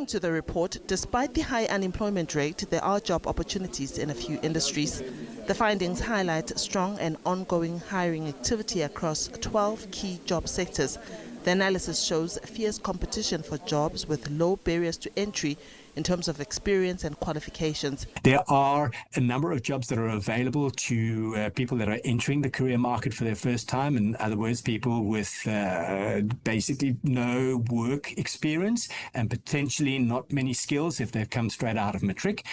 According to the report, despite the high unemployment rate, there are job opportunities in a few industries. The findings highlight strong and ongoing hiring activity across 12 key job sectors. The analysis shows fierce competition for jobs with low barriers to entry in terms of experience and qualifications. There are a number of jobs that are available to people that are entering the career market for their first time. In other words, people with basically no work experience and potentially not many skills if they've come straight out of matric.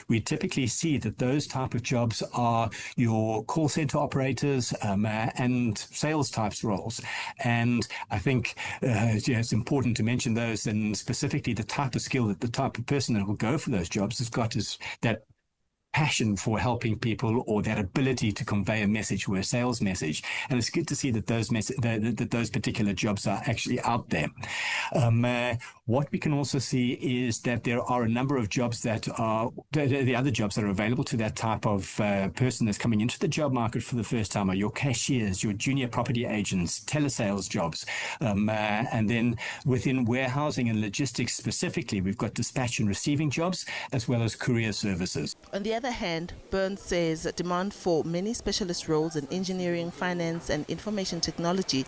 We typically see that those type of jobs are your call center operators and sales types roles. And I think it's important to mention those, and specifically the type of skill that the type of person that will go for those jobs has got is that passion for helping people, or that ability to convey a message or a sales message. And it's good to see that those particular jobs are actually out there. What we can also see is that there are a number of jobs that are the other jobs that are available to that type of person that's coming into the job market for the first time are your cashiers, your junior property agents, telesales jobs. And then within warehousing and logistics specifically, we've got dispatch and receiving jobs, as well as courier services. On the other hand, Burns says demand for many specialist roles in engineering, finance and information technology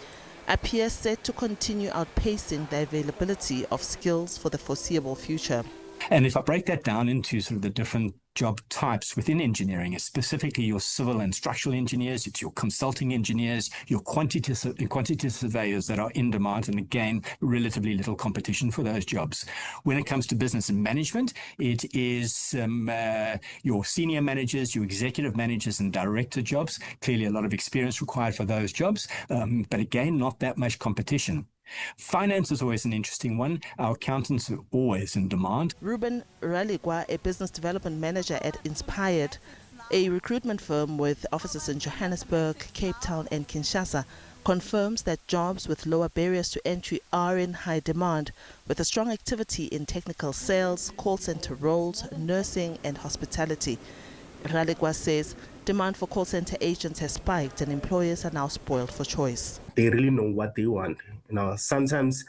appears set to continue outpacing the availability of skills for the foreseeable future. And if I break that down into sort of the different job types within engineering, is specifically your civil and structural engineers, it's your consulting engineers, your quantity surveyors that are in demand, and again, relatively little competition for those jobs. When it comes to business and management, it is your senior managers, your executive managers and director jobs. Clearly a lot of experience required for those jobs, but again, not that much competition. Finance is always an interesting one. Our accountants are always in demand. Ruben Raligwa, a business development manager at Inspired, a recruitment firm with offices in Johannesburg, Cape Town and Kinshasa, confirms that jobs with lower barriers to entry are in high demand, with a strong activity in technical sales, call center roles, nursing and hospitality. Raligwa says demand for call center agents has spiked and employers are now spoiled for choice. They really know what they want. Sometimes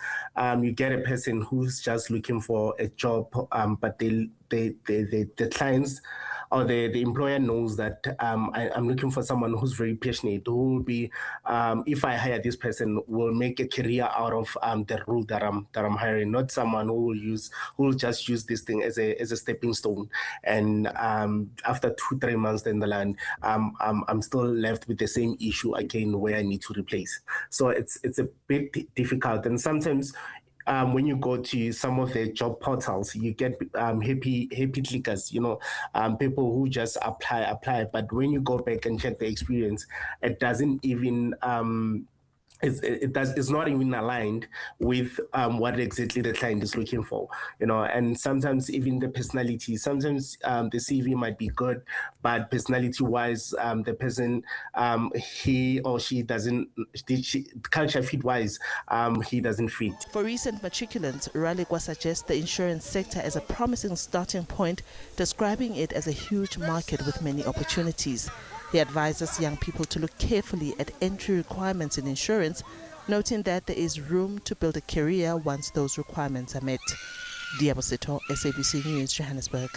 you get a person who's just looking for a job, but the clients or the employer knows that I'm looking for someone who's very passionate, who will be, if I hire this person, will make a career out of the role that I'm hiring, not someone who will just use this thing as a stepping stone. And after 2-3 months down the line, I'm still left with the same issue again where I need to replace. So it's a bit difficult, and sometimes when you go to some of the job portals, you get happy clickers, people who just apply. But when you go back and check the experience, it doesn't even it's not even aligned with what exactly the client is looking for, and sometimes even the personality, sometimes the CV might be good, but personality wise, the person, he or she doesn't, culture fit wise, he doesn't fit. For recent matriculants, Raligwa suggests the insurance sector as a promising starting point, describing it as a huge market with many opportunities. He advises young people to look carefully at entry requirements in insurance, noting that there is room to build a career once those requirements are met. Diabosito, SABC News, Johannesburg.